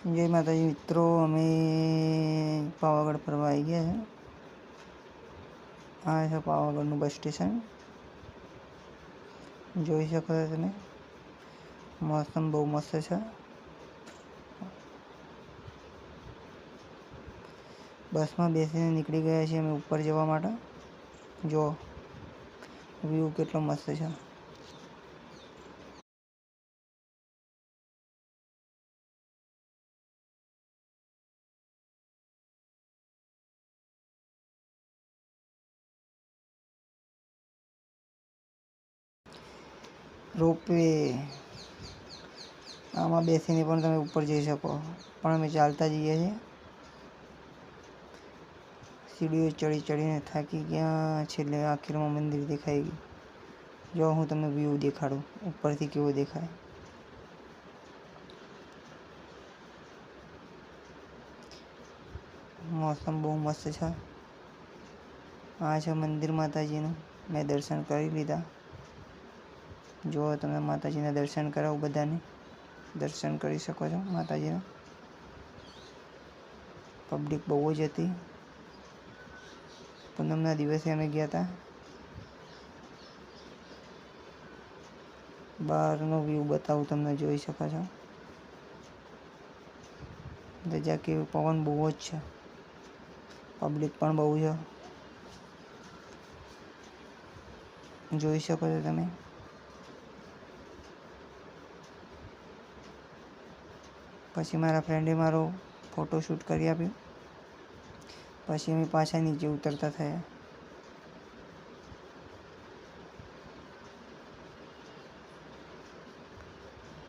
जय माताजी मित्रों, अमे पावागढ़ फरवा आई गया है। आ है पावागढ़ बस स्टेशन। જોઈ શકો છો તમે, मौसम बहु मस्त है। बस में बेसीने निकली गया छे अमे ऊपर जवा माटे। जो व्यू केटलो मस्त है। रोपवे आमा बेसीने पण तमे ऊपर जई शको, पण अमे चालता जईए छीए। सीढ़ीओ चढ़ी चढ़ीने थाकी गया। छेल्ले आखिरमां मंदिर देखाई गयुं। जो हूँ तमने व्यू देखाडुं उपरथी केवो देखाय। मौसम बहु मस्त है। आ छे मंदिर माताजीनुं। मैं दर्शन करी लीधा। जो तमने माताजीना दर्शन करावुं, बधाने दर्शन करी शको छो माताजीना। पब्लिक बहु ज हती। पूनमना दिवसे अमे गया था। बहारनो व्यू बतावुं तमने, जोई शको छो। रजा के पवन बहु ज छे, पब्लिक पण बहु छे, जोई शको छो तमे। पछी मारा फ्रेंडे मारो फोटोशूट करी आप्युं। पछी अमे पाछा नीचे उतरता थया।